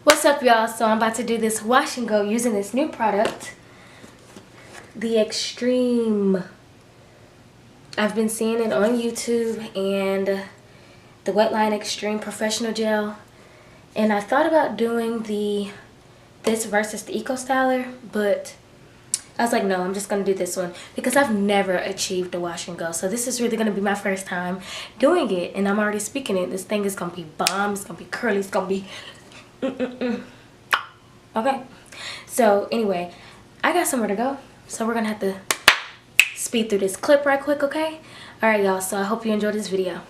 What's up, y'all? So I'm about to do this wash and go using this new product, the Xtreme. I've been seeing it on YouTube, and the Wetline Xtreme professional gel, and I thought about doing this versus the Eco Styler, but I was like, no, I'm just gonna do this one because I've never achieved a wash and go. So this is really gonna be my first time doing it, and I'm already speaking it. This thing is gonna be bomb. It's gonna be curly. It's gonna be okay. So anyway, I got somewhere to go, so we're gonna have to speed through this clip right quick, okay? All right, y'all. So I hope you enjoyed this video.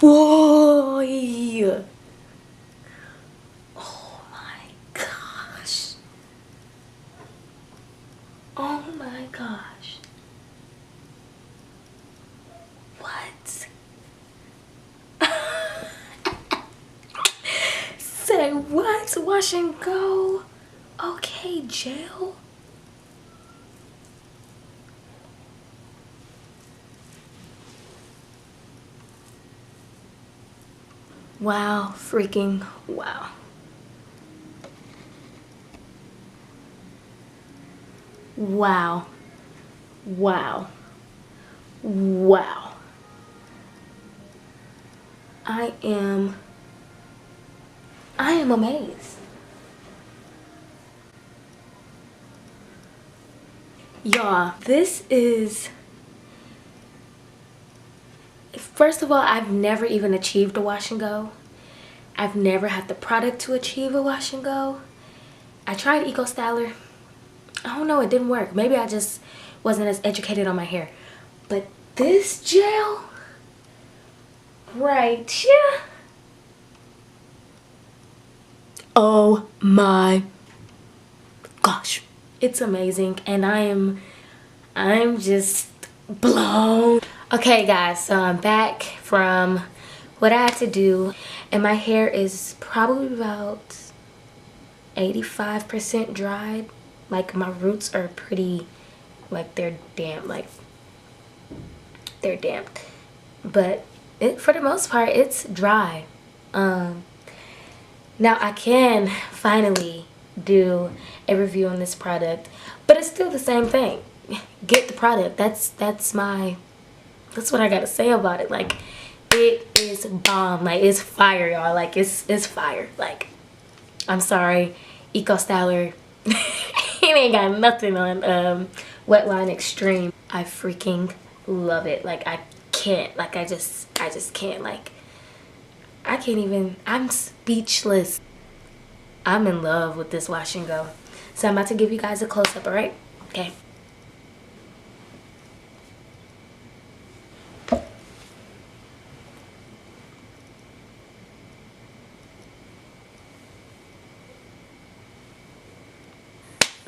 Boy, oh my gosh, oh my gosh, what? Say what? Wash and go? Okay, gel. Wow, freaking wow. Wow. Wow. Wow. I am amazed. Y'all, this is, first of all, I've never even achieved a wash and go. I've never had the product to achieve a wash and go. I tried Eco Styler. I don't know, it didn't work. Maybe I just wasn't as educated on my hair. But this gel right here, oh my gosh, it's amazing, and I'm just blown. Okay guys, so I'm back from what I had to do, and my hair is probably about 85% dried. Like, my roots are pretty like they're damp, like they're damp. But for the most part, it's dry. Now I can finally do a review on this product, but it's still the same thing. Get the product. That's what I gotta say about it. Like, it is bomb. Like, it's fire, y'all. Like, it's fire. Like, I'm sorry, Eco Styler. He ain't got nothing on Wetline Xtreme. I freaking love it. Like, I can't. Like, I just can't. Like, I can't even. I'm speechless. I'm in love with this wash and go. So I'm about to give you guys a close-up, all right? Okay.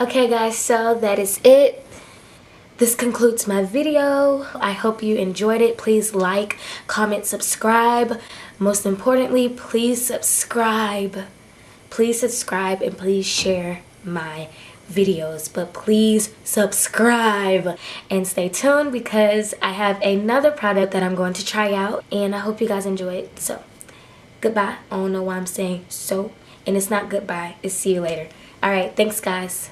Okay guys, so that is it. This concludes my video. I hope you enjoyed it. Please like, comment, subscribe. Most importantly, please subscribe. Please subscribe and please share my videos. But please subscribe and stay tuned because I have another product that I'm going to try out and I hope you guys enjoy it. So, goodbye. I don't know why I'm saying so. And it's not goodbye. It's see you later. Alright, thanks guys.